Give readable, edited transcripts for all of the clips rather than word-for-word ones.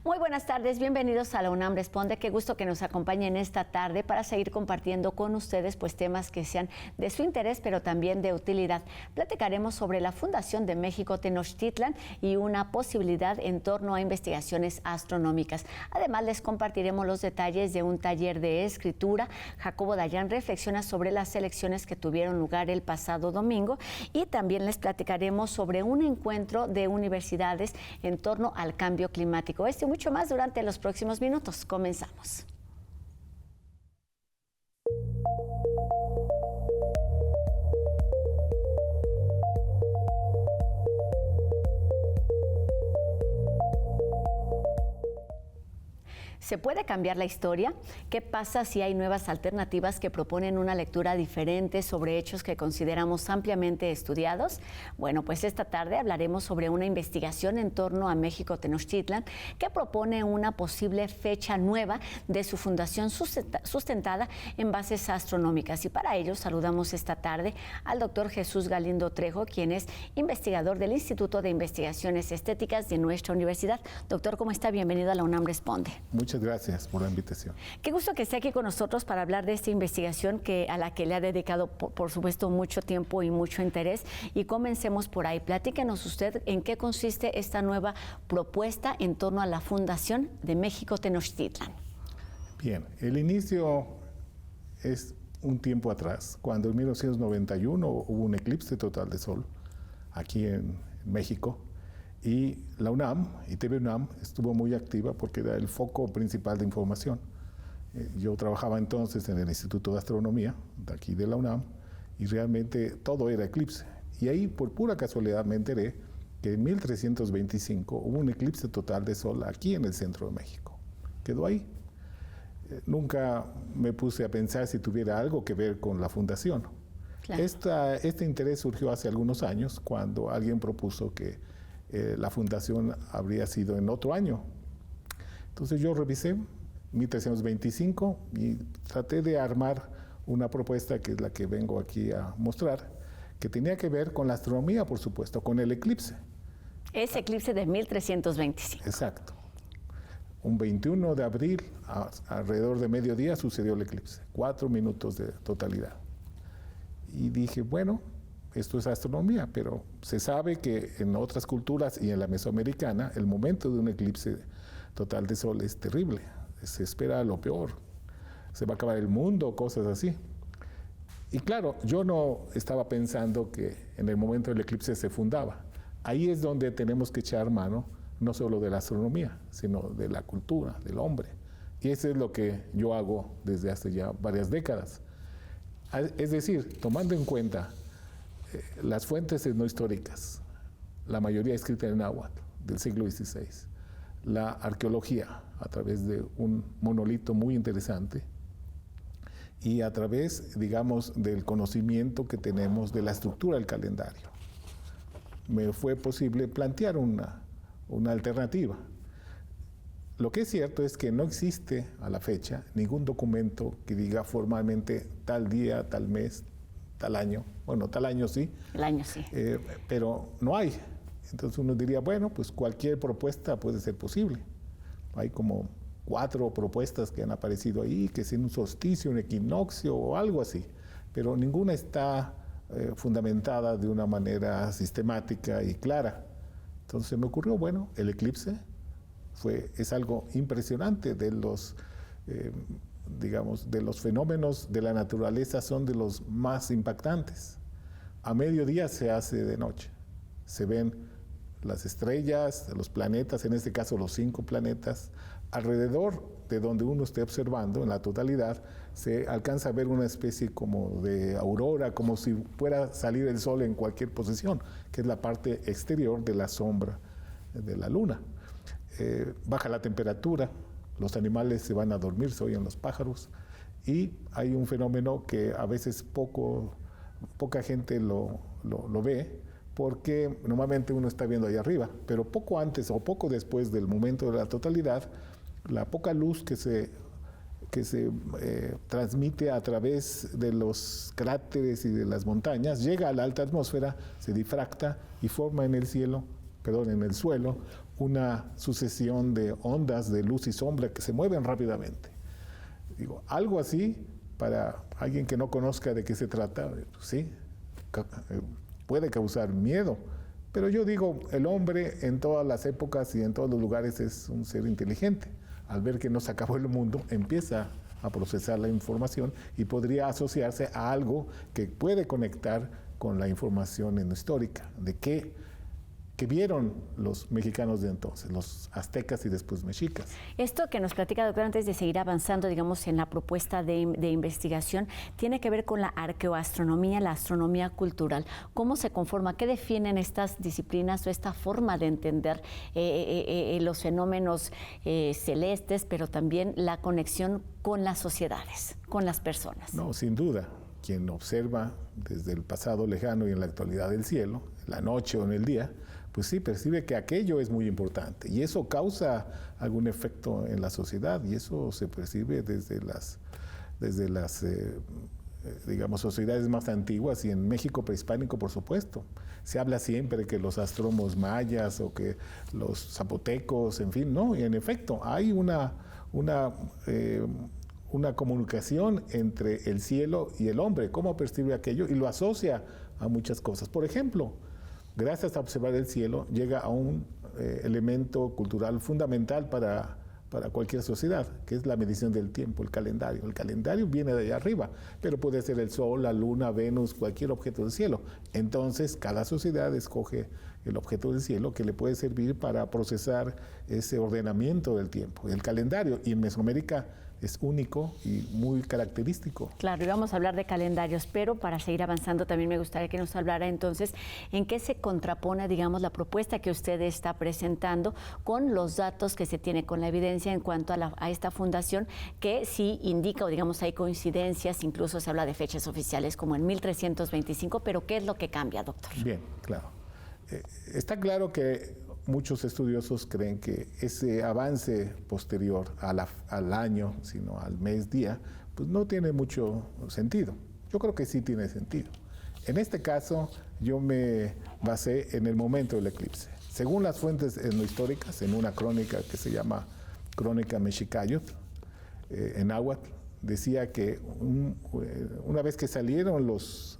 Muy buenas tardes, bienvenidos a la UNAM Responde. Qué gusto que nos acompañen esta tarde para seguir compartiendo con ustedes temas que sean de su interés, pero también de utilidad. Platicaremos sobre la Fundación de México Tenochtitlan y una posibilidad en torno a investigaciones astronómicas. Además, les compartiremos los detalles de un taller de escritura. Jacobo Dayan reflexiona sobre las elecciones que tuvieron lugar el pasado domingo y también les platicaremos sobre un encuentro de universidades en torno al cambio climático. Esto y mucho más durante los próximos minutos. Comenzamos. ¿Se puede cambiar la historia? ¿Qué pasa si hay nuevas alternativas que proponen una lectura diferente sobre hechos que consideramos ampliamente estudiados? Bueno, pues esta tarde hablaremos sobre una investigación en torno a México Tenochtitlan que propone una posible fecha nueva de su fundación sustentada en bases astronómicas. Y para ello saludamos esta tarde al doctor Jesús Galindo Trejo, quien es investigador del Instituto de Investigaciones Estéticas de nuestra universidad. Doctor, ¿cómo está? Bienvenido a la UNAM Responde. Muchas gracias por la invitación. Qué gusto que esté aquí con nosotros para hablar de esta investigación a la que le ha dedicado, por supuesto, mucho tiempo y mucho interés. Y comencemos por ahí. Platíquenos usted en qué consiste esta nueva propuesta en torno a la Fundación de México Tenochtitlan. Bien, el inicio es un tiempo atrás, cuando en 1991 hubo un eclipse total de sol aquí en México. Y la UNAM y TV UNAM estuvo muy activa porque era el foco principal de información. Yo trabajaba entonces en el Instituto de Astronomía, de aquí de la UNAM, y realmente todo era eclipse. Y ahí, por pura casualidad, me enteré que en 1325 hubo un eclipse total de sol aquí en el centro de México. Quedó ahí. Nunca me puse a pensar si tuviera algo que ver con la fundación. Claro. Este interés surgió hace algunos años cuando alguien propuso que la fundación habría sido en otro año. Entonces yo revisé 1325 y traté de armar una propuesta que es la que vengo aquí a mostrar, que tenía que ver con la astronomía, por supuesto, con el eclipse. Ese eclipse de 1325. Exacto. Un 21 de abril, alrededor de mediodía, sucedió el eclipse. 4 minutos de totalidad. Y dije, bueno, esto es astronomía, pero se sabe que en otras culturas y en la mesoamericana el momento de un eclipse total de sol es terrible. Se espera lo peor. Se va a acabar el mundo, cosas así. Y claro, yo no estaba pensando que en el momento del eclipse se fundaba. Ahí es donde tenemos que echar mano no solo de la astronomía, sino de la cultura, del hombre. Y eso es lo que yo hago desde hace ya varias décadas. Es decir, tomando en cuenta las fuentes no históricas, la mayoría escrita en náhuatl del siglo XVI, la arqueología a través de un monolito muy interesante y a través, digamos, del conocimiento que tenemos de la estructura del calendario, me fue posible plantear una alternativa. Lo que es cierto es que no existe a la fecha ningún documento que diga formalmente tal día, tal mes, tal año. Bueno, tal año sí. El año sí. Pero no hay. Entonces uno diría, bueno, pues cualquier propuesta puede ser posible. Hay como 4 propuestas que han aparecido ahí, que es un solsticio, un equinoccio o algo así. Pero ninguna está fundamentada de una manera sistemática y clara. Entonces se me ocurrió, bueno, el eclipse es algo impresionante de los... digamos, de los fenómenos de la naturaleza son de los más impactantes. A mediodía se hace de noche. Se ven las estrellas, los planetas, en este caso los 5 planetas. Alrededor de donde uno esté observando, en la totalidad, se alcanza a ver una especie como de aurora, como si fuera a salir el sol en cualquier posición, que es la parte exterior de la sombra de la luna. Baja la temperatura, los animales se van a dormir, se oyen los pájaros, y hay un fenómeno que a veces poca gente lo ve, porque normalmente uno está viendo ahí arriba, pero poco antes o poco después del momento de la totalidad, la poca luz que se transmite a través de los cráteres y de las montañas llega a la alta atmósfera, se difracta y forma en el suelo una sucesión de ondas de luz y sombra que se mueven rápidamente. Digo, algo así, para alguien que no conozca de qué se trata, sí, puede causar miedo. Pero yo digo, el hombre en todas las épocas y en todos los lugares es un ser inteligente. Al ver que no se acabó el mundo, empieza a procesar la información y podría asociarse a algo que puede conectar con la información histórica de qué vieron los mexicanos de entonces, los aztecas y después mexicas. Esto que nos platica, doctor, antes de seguir avanzando, digamos, en la propuesta de investigación, tiene que ver con la arqueoastronomía, la astronomía cultural. ¿Cómo se conforma? ¿Qué definen estas disciplinas o esta forma de entender los fenómenos celestes, pero también la conexión con las sociedades, con las personas? No, sin duda. Quien observa desde el pasado lejano y en la actualidad el cielo, en la noche o en el día, pues sí, percibe que aquello es muy importante y eso causa algún efecto en la sociedad y eso se percibe desde las digamos, sociedades más antiguas y en México prehispánico, por supuesto. Se habla siempre que los astrónomos mayas o que los zapotecos, en fin, no, y en efecto, hay una comunicación entre el cielo y el hombre, cómo percibe aquello y lo asocia a muchas cosas. Por ejemplo, gracias a observar el cielo, llega a un elemento cultural fundamental para cualquier sociedad, que es la medición del tiempo, el calendario. El calendario viene de allá arriba, pero puede ser el sol, la luna, Venus, cualquier objeto del cielo. Entonces, cada sociedad escoge el objeto del cielo que le puede servir para procesar ese ordenamiento del tiempo. El calendario, y en Mesoamérica, es único y muy característico. Claro, y vamos a hablar de calendarios, pero para seguir avanzando también me gustaría que nos hablara entonces en qué se contrapone, digamos, la propuesta que usted está presentando con los datos que se tiene, con la evidencia en cuanto a esta fundación, que sí indica, o digamos, hay coincidencias, incluso se habla de fechas oficiales como en 1325, pero ¿qué es lo que cambia, doctor? Bien, claro. Está claro que muchos estudiosos creen que ese avance posterior al año, sino al mes-día, pues no tiene mucho sentido. Yo creo que sí tiene sentido. En este caso, yo me basé en el momento del eclipse. Según las fuentes históricas, en una crónica que se llama Crónica Mexicayotl, en náhuatl, decía que una vez que salieron los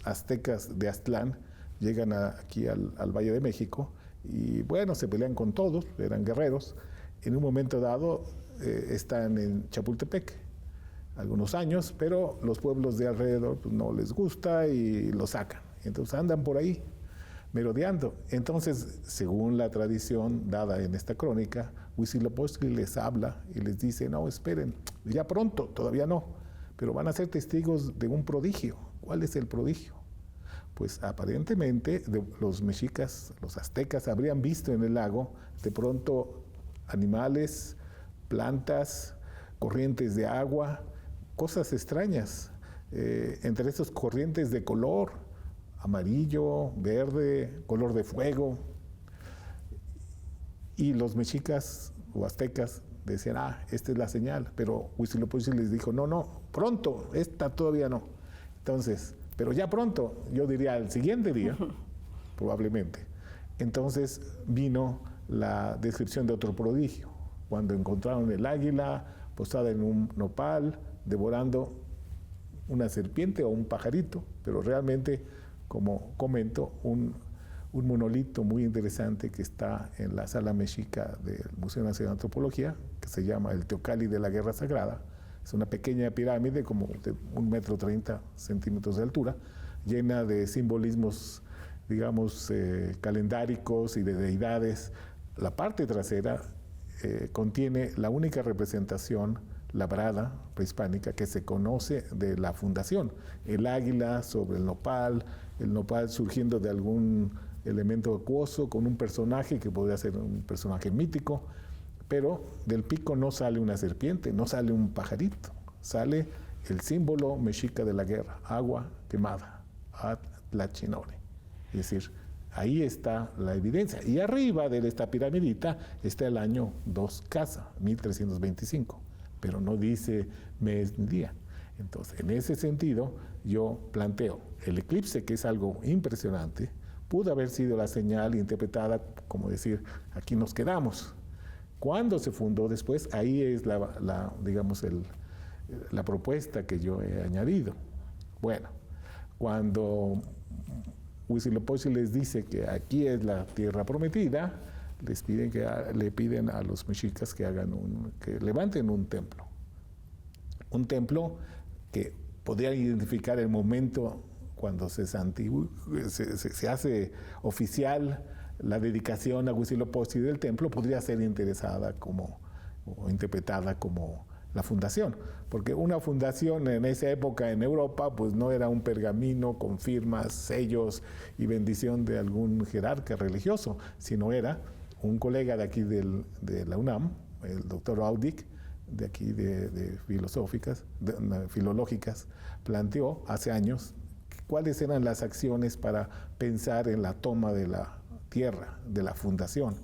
aztecas de Aztlán, llegan aquí al Valle de México, y bueno, se pelean con todos, eran guerreros. En un momento dado están en Chapultepec algunos años, pero los pueblos de alrededor pues, no les gusta y lo sacan. Entonces andan por ahí merodeando. Entonces, según la tradición dada en esta crónica, Huitzilopochtli les habla y les dice, no, esperen, ya pronto, todavía no, pero van a ser testigos de un prodigio. ¿Cuál es el prodigio? Pues aparentemente los mexicas, los aztecas, habrían visto en el lago de pronto animales, plantas, corrientes de agua, cosas extrañas. Entre esas corrientes de color, amarillo, verde, color de fuego. Y los mexicas o aztecas decían, esta es la señal. Pero Huitzilopochtli les dijo, no, pronto, esta todavía no. Entonces, pero ya pronto, yo diría al siguiente día, probablemente. Entonces vino la descripción de otro prodigio, cuando encontraron el águila posada en un nopal, devorando una serpiente o un pajarito, pero realmente, como comento, un monolito muy interesante que está en la sala mexica del Museo Nacional de Antropología, que se llama el Teocalli de la Guerra Sagrada. Es una pequeña pirámide, como de 1,30 m de altura, llena de simbolismos, digamos, calendáricos y de deidades. La parte trasera contiene la única representación labrada prehispánica que se conoce de la fundación. El águila sobre el nopal surgiendo de algún elemento acuoso con un personaje que podría ser un personaje mítico, pero del pico no sale una serpiente, no sale un pajarito, sale el símbolo mexica de la guerra, agua quemada, Atlachinore. Es decir, ahí está la evidencia. Y arriba de esta piramidita está el año 2 Casa, 1325, pero no dice mes ni día. Entonces, en ese sentido, yo planteo el eclipse, que es algo impresionante, pudo haber sido la señal interpretada como decir, aquí nos quedamos. Cuando se fundó después, ahí es digamos, la propuesta que yo he añadido. Bueno, cuando Huitzilopochtli les dice que aquí es la tierra prometida, le piden a los mexicas que levanten un templo. Un templo que podría identificar el momento cuando se hace oficial la dedicación a Huitzilopochtli del templo, podría ser o interpretada como la fundación, porque una fundación en esa época en Europa pues no era un pergamino con firmas, sellos y bendición de algún jerarca religioso, sino era un colega de aquí de la UNAM, el doctor Audic, de aquí de filológicas, planteó hace años cuáles eran las acciones para pensar en la toma de la tierra, de la fundación.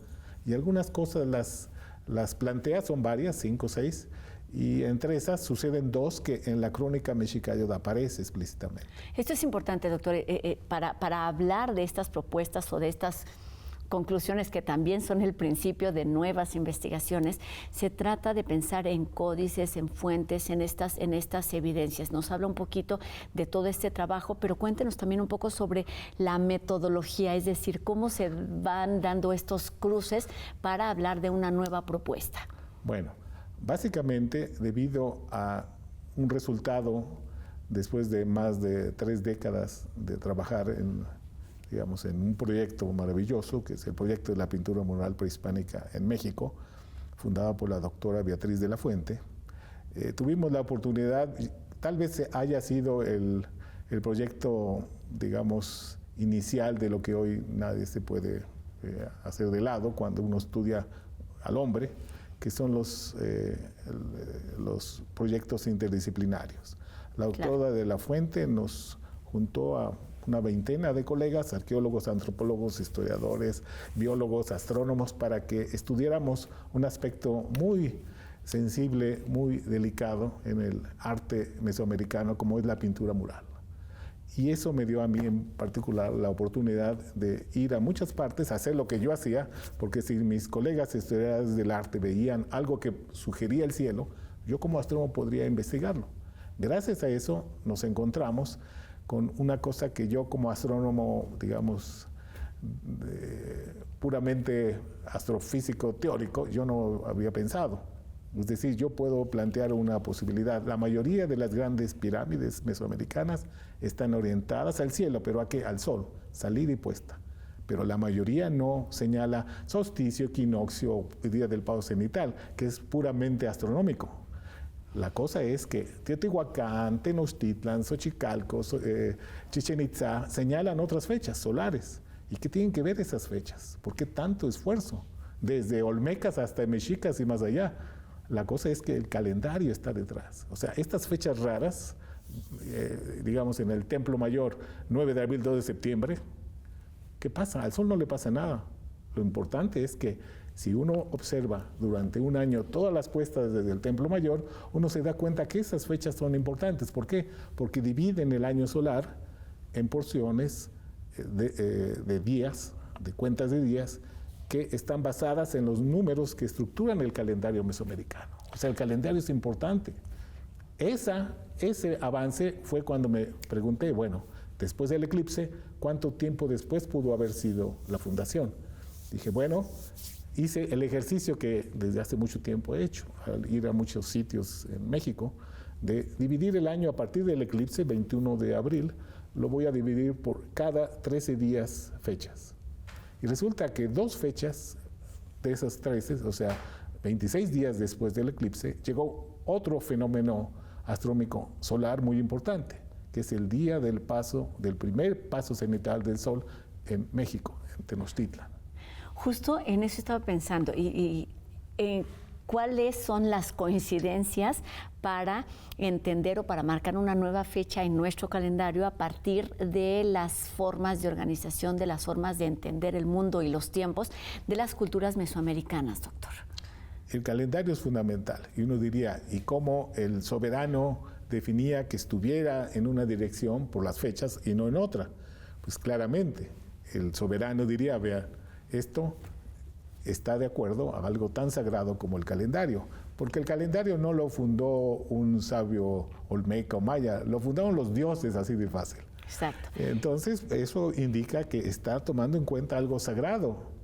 Y algunas cosas las plantea, son varias, 5 o 6, y entre esas suceden 2 que en la crónica mexica aparece explícitamente. Esto es importante, doctor, para hablar de estas propuestas o de estas conclusiones que también son el principio de nuevas investigaciones, se trata de pensar en códices, en fuentes, en estas evidencias. Nos habla un poquito de todo este trabajo, pero cuéntenos también un poco sobre la metodología, es decir, cómo se van dando estos cruces para hablar de una nueva propuesta. Bueno, básicamente debido a un resultado después de más de 3 décadas de trabajar en un proyecto maravilloso, que es el proyecto de la pintura mural prehispánica en México, fundada por la doctora Beatriz de la Fuente. Tuvimos la oportunidad, tal vez haya sido el proyecto, digamos, inicial de lo que hoy nadie se puede hacer de lado cuando uno estudia al hombre, que son los proyectos interdisciplinarios. La doctora de la Fuente nos juntó a una veintena de colegas, arqueólogos, antropólogos, historiadores, biólogos, astrónomos, para que estudiáramos un aspecto muy sensible, muy delicado en el arte mesoamericano, como es la pintura mural. Y eso me dio a mí en particular la oportunidad de ir a muchas partes, a hacer lo que yo hacía, porque si mis colegas historiadores del arte veían algo que sugería el cielo, yo como astrónomo podría investigarlo. Gracias a eso nos encontramos con una cosa que yo como astrónomo, digamos, puramente astrofísico teórico, yo no había pensado. Es decir, yo puedo plantear una posibilidad. La mayoría de las grandes pirámides mesoamericanas están orientadas al cielo, pero ¿a qué? Al sol, salida y puesta. Pero la mayoría no señala solsticio, equinoccio, día del pavo cenital, que es puramente astronómico. La cosa es que Teotihuacán, Tenochtitlan, Xochicalco, Chichén Itzá señalan otras fechas solares. ¿Y qué tienen que ver esas fechas? ¿Por qué tanto esfuerzo? Desde Olmecas hasta Mexicas y más allá. La cosa es que el calendario está detrás. O sea, estas fechas raras, digamos en el Templo Mayor, 9 de abril, 2 de septiembre, ¿qué pasa? Al sol no le pasa nada. Lo importante es que si uno observa durante un año todas las puestas desde el Templo Mayor, uno se da cuenta que esas fechas son importantes. ¿Por qué? Porque dividen el año solar en porciones de días, de cuentas de días, que están basadas en los números que estructuran el calendario mesoamericano. O sea, el calendario es importante. Ese avance fue cuando me pregunté, bueno, después del eclipse, ¿cuánto tiempo después pudo haber sido la fundación? Dije, bueno, hice el ejercicio que desde hace mucho tiempo he hecho, al ir a muchos sitios en México, de dividir el año a partir del eclipse, 21 de abril, lo voy a dividir por cada 13 días fechas. Y resulta que 2 fechas de esas 13, o sea, 26 días después del eclipse, llegó otro fenómeno astronómico solar muy importante, que es el día del primer paso cenital del Sol en México, en Tenochtitlan. Justo en eso estaba pensando, ¿cuáles son las coincidencias para entender o para marcar una nueva fecha en nuestro calendario a partir de las formas de organización, de las formas de entender el mundo y los tiempos de las culturas mesoamericanas, doctor? El calendario es fundamental. Y uno diría, ¿y cómo el soberano definía que estuviera en una dirección por las fechas y no en otra? Pues claramente, el soberano diría, vean, esto está de acuerdo a algo tan sagrado como el calendario, porque el calendario no lo fundó un sabio olmeca o maya, lo fundaron los dioses, así de fácil. Exacto. Entonces, eso indica que está tomando en cuenta algo sagrado.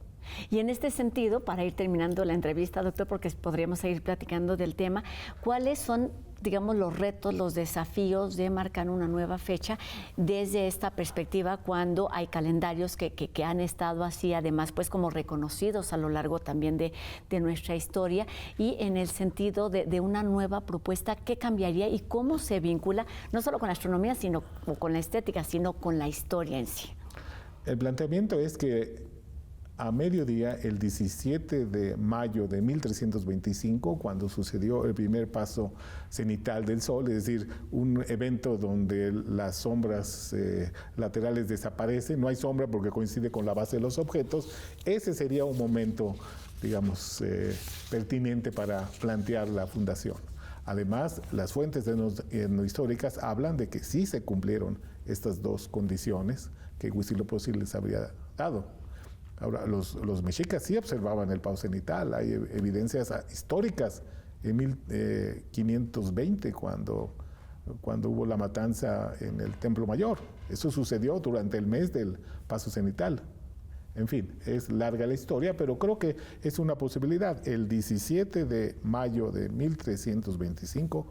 Y en este sentido, para ir terminando la entrevista, doctor, porque podríamos seguir platicando del tema, ¿cuáles son, digamos, los retos, los desafíos de marcar una nueva fecha desde esta perspectiva cuando hay calendarios que han estado así, además, pues como reconocidos a lo largo también de nuestra historia, y en el sentido de una nueva propuesta, ¿qué cambiaría y cómo se vincula no solo con la astronomía, sino o con la estética, sino con la historia en sí? El planteamiento es que a mediodía, el 17 de mayo de 1325, cuando sucedió el primer paso cenital del Sol, es decir, un evento donde las sombras laterales desaparecen, no hay sombra porque coincide con la base de los objetos, ese sería un momento, digamos, pertinente para plantear la fundación. Además, las fuentes históricas hablan de que sí se cumplieron estas dos condiciones que Huitzilopochtli les habría dado. Ahora, los mexicas sí observaban el paso cenital, hay evidencias históricas en 1520 cuando hubo la matanza en el Templo Mayor. Eso sucedió durante el mes del paso cenital. En fin, es larga la historia, pero creo que es una posibilidad. El 17 de mayo de 1325,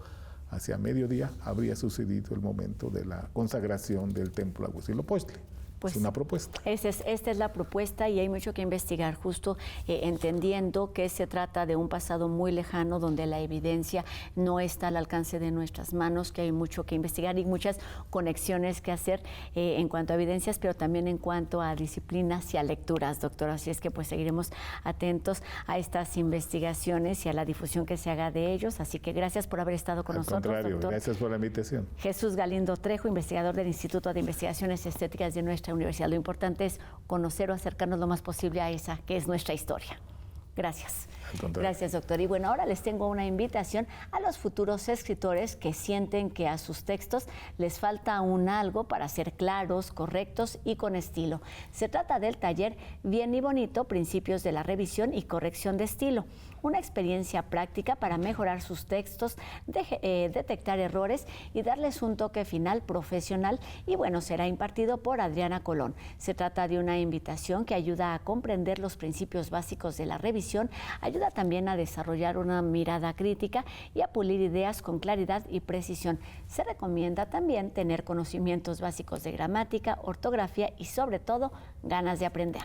hacia mediodía, habría sucedido el momento de la consagración del templo a Huitzilopochtli. Pues es una propuesta. Esta es la propuesta y hay mucho que investigar, justo entendiendo que se trata de un pasado muy lejano donde la evidencia no está al alcance de nuestras manos, que hay mucho que investigar y muchas conexiones que hacer en cuanto a evidencias, pero también en cuanto a disciplinas y a lecturas, doctor. Así es que pues seguiremos atentos a estas investigaciones y a la difusión que se haga de ellos. Así que gracias por haber estado con nosotros, contrario, doctor. Gracias por la invitación. Jesús Galindo Trejo, investigador del Instituto de Investigaciones Estéticas de nuestra universidad. Lo importante es conocer o acercarnos lo más posible a esa que es nuestra historia. Gracias. Gracias, doctor. Y bueno, ahora les tengo una invitación a los futuros escritores que sienten que a sus textos les falta aún algo para ser claros, correctos y con estilo. Se trata del taller Bien y Bonito, Principios de la Revisión y Corrección de Estilo. Una experiencia práctica para mejorar sus textos, detectar errores y darles un toque final profesional. Y bueno, será impartido por Adriana Colón. Se trata de una invitación que ayuda a comprender los principios básicos de la revisión, ayuda también a desarrollar una mirada crítica y a pulir ideas con claridad y precisión. Se recomienda también tener conocimientos básicos de gramática, ortografía y sobre todo ganas de aprender.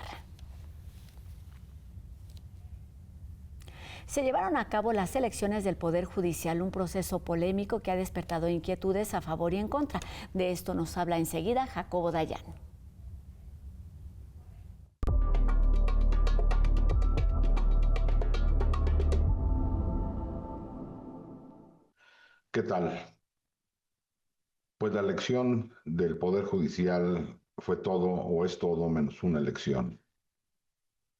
Se llevaron a cabo las elecciones del Poder Judicial, un proceso polémico que ha despertado inquietudes a favor y en contra. De esto nos habla enseguida Jacobo Dayan. ¿Qué tal? Pues la elección del Poder Judicial fue todo o es todo menos una elección.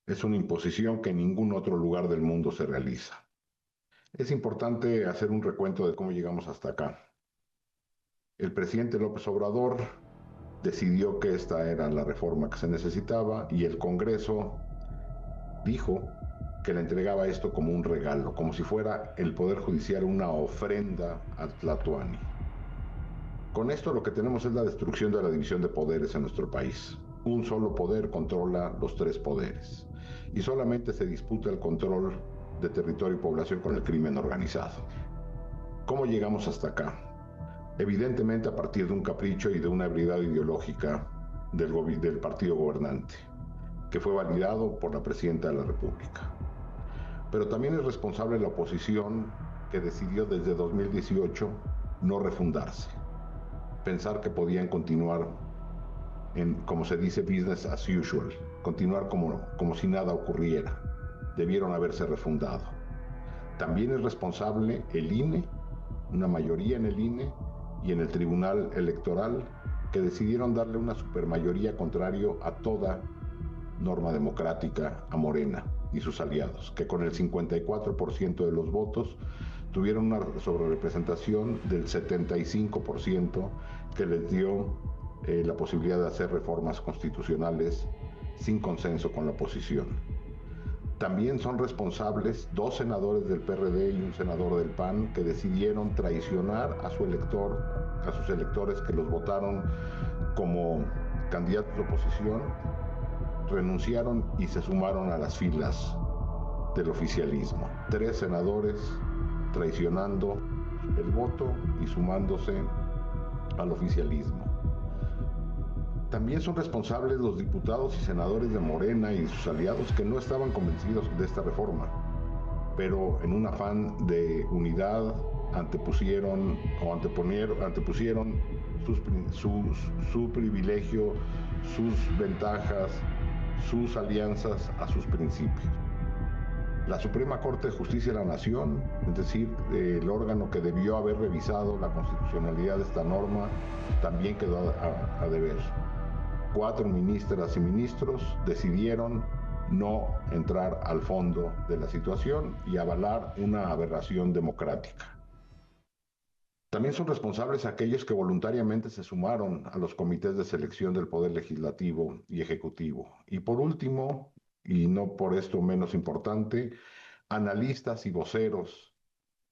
Es una imposición que en ningún otro lugar del mundo se realiza. Es importante hacer un recuento de cómo llegamos hasta acá. El presidente López Obrador decidió que esta era la reforma que se necesitaba y el Congreso dijo que le entregaba esto como un regalo, como si fuera el Poder Judicial una ofrenda a Tlatoani. Con esto lo que tenemos es la destrucción de la división de poderes en nuestro país. Un solo poder controla los tres poderes y solamente se disputa el control de territorio y población con el crimen organizado. ¿Cómo llegamos hasta acá? Evidentemente a partir de un capricho y de una habilidad ideológica del partido gobernante, que fue validado por la presidenta de la República. Pero también es responsable la oposición que decidió desde 2018 no refundarse, pensar que podían continuar en, como se dice, business as usual, continuar como si nada ocurriera. Debieron haberse refundado. También es responsable el INE, una mayoría en el INE y en el Tribunal Electoral, que decidieron darle una supermayoría contrario a toda norma democrática a Morena y sus aliados, que con el 54% de los votos tuvieron una sobrerepresentación del 75% que les dio la posibilidad de hacer reformas constitucionales sin consenso con la oposición. También son responsables 2 senadores del PRD y un senador del PAN que decidieron traicionar a sus electores que los votaron como candidatos de oposición, renunciaron y se sumaron a las filas del oficialismo. 3 senadores traicionando el voto y sumándose al oficialismo. También son responsables los diputados y senadores de Morena y sus aliados que no estaban convencidos de esta reforma, pero en un afán de unidad antepusieron su privilegio, sus ventajas, sus alianzas a sus principios. La Suprema Corte de Justicia de la Nación, es decir, el órgano que debió haber revisado la constitucionalidad de esta norma, también quedó a deber. 4 ministras y ministros decidieron no entrar al fondo de la situación y avalar una aberración democrática. También son responsables aquellos que voluntariamente se sumaron a los comités de selección del Poder Legislativo y Ejecutivo. Y por último, y no por esto menos importante, analistas y voceros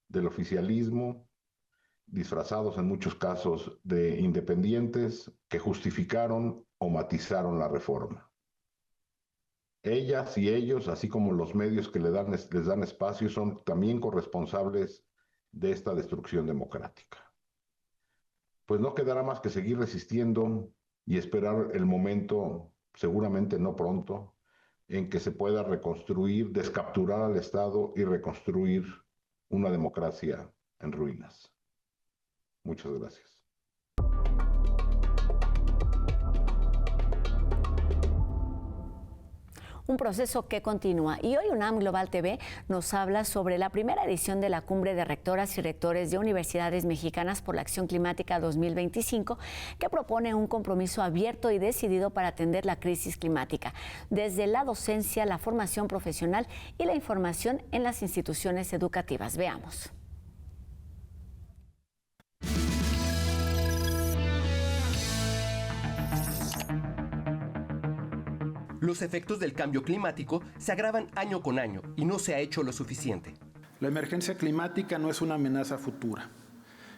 del oficialismo, disfrazados en muchos casos de independientes, que justificaron o matizaron la reforma. Ellas y ellos, así como los medios que les dan espacio, son también corresponsables de esta destrucción democrática. Pues no quedará más que seguir resistiendo y esperar el momento, seguramente no pronto, en que se pueda reconstruir, descapturar al Estado y reconstruir una democracia en ruinas. Muchas gracias. Un proceso que continúa. Y hoy UNAM Global TV nos habla sobre la primera edición de la Cumbre de Rectoras y Rectores de Universidades Mexicanas por la Acción Climática 2025, que propone un compromiso abierto y decidido para atender la crisis climática, desde la docencia, la formación profesional y la información en las instituciones educativas. Veamos. Los efectos del cambio climático se agravan año con año y no se ha hecho lo suficiente. La emergencia climática no es una amenaza futura,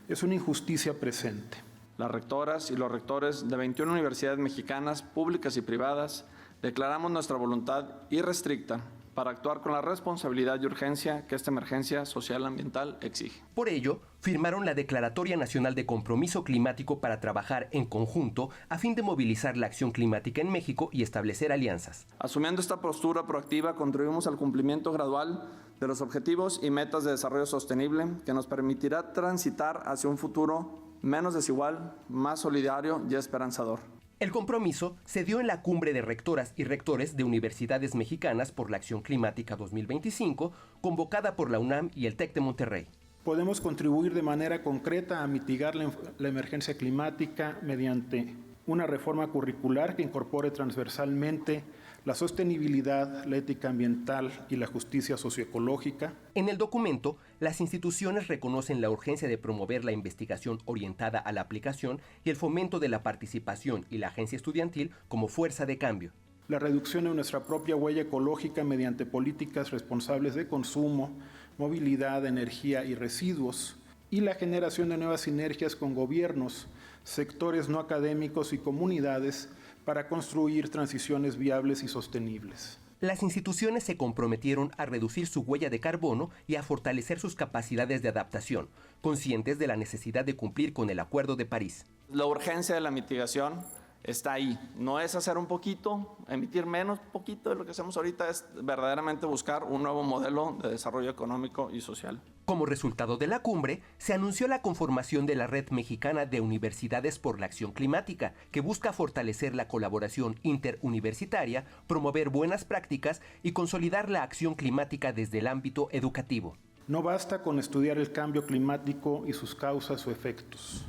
es una injusticia presente. Las rectoras y los rectores de 21 universidades mexicanas, públicas y privadas, declaramos nuestra voluntad irrestricta para actuar con la responsabilidad y urgencia que esta emergencia social ambiental exige. Por ello, firmaron la Declaratoria Nacional de Compromiso Climático para trabajar en conjunto a fin de movilizar la acción climática en México y establecer alianzas. Asumiendo esta postura proactiva, contribuimos al cumplimiento gradual de los objetivos y metas de desarrollo sostenible que nos permitirá transitar hacia un futuro menos desigual, más solidario y esperanzador. El compromiso se dio en la Cumbre de Rectoras y Rectores de Universidades Mexicanas por la Acción Climática 2025, convocada por la UNAM y el TEC de Monterrey. Podemos contribuir de manera concreta a mitigar la emergencia climática mediante una reforma curricular que incorpore transversalmente la sostenibilidad, la ética ambiental y la justicia socioecológica. En el documento, las instituciones reconocen la urgencia de promover la investigación orientada a la aplicación y el fomento de la participación y la agencia estudiantil como fuerza de cambio. La reducción de nuestra propia huella ecológica mediante políticas responsables de consumo, movilidad, energía y residuos, y la generación de nuevas sinergias con gobiernos, sectores no académicos y comunidades para construir transiciones viables y sostenibles. Las instituciones se comprometieron a reducir su huella de carbono y a fortalecer sus capacidades de adaptación, conscientes de la necesidad de cumplir con el Acuerdo de París. La urgencia de la mitigación está ahí. No es hacer un poquito, emitir menos poquito de lo que hacemos ahorita, es verdaderamente buscar un nuevo modelo de desarrollo económico y social. Como resultado de la cumbre, se anunció la conformación de la Red Mexicana de Universidades por la Acción Climática, que busca fortalecer la colaboración interuniversitaria, promover buenas prácticas y consolidar la acción climática desde el ámbito educativo. No basta con estudiar el cambio climático y sus causas o efectos.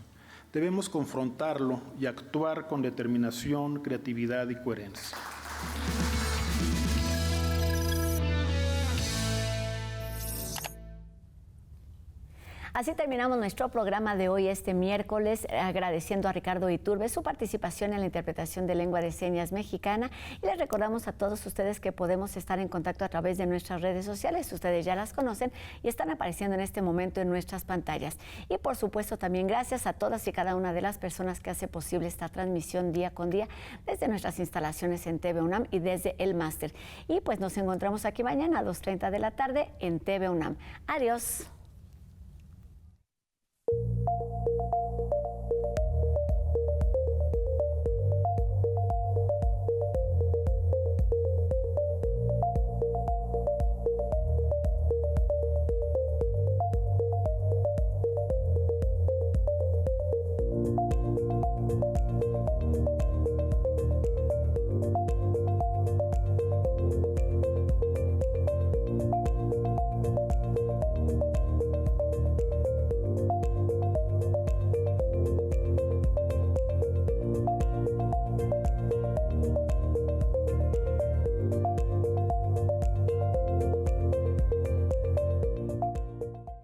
Debemos confrontarlo y actuar con determinación, creatividad y coherencia. Así terminamos nuestro programa de hoy, este miércoles, agradeciendo a Ricardo Iturbe su participación en la interpretación de lengua de señas mexicana, y les recordamos a todos ustedes que podemos estar en contacto a través de nuestras redes sociales. Ustedes ya las conocen y están apareciendo en este momento en nuestras pantallas. Y por supuesto también gracias a todas y cada una de las personas que hace posible esta transmisión día con día desde nuestras instalaciones en TV UNAM y desde el máster. Y pues nos encontramos aquí mañana a 2:30 de la tarde en TV UNAM. Adiós.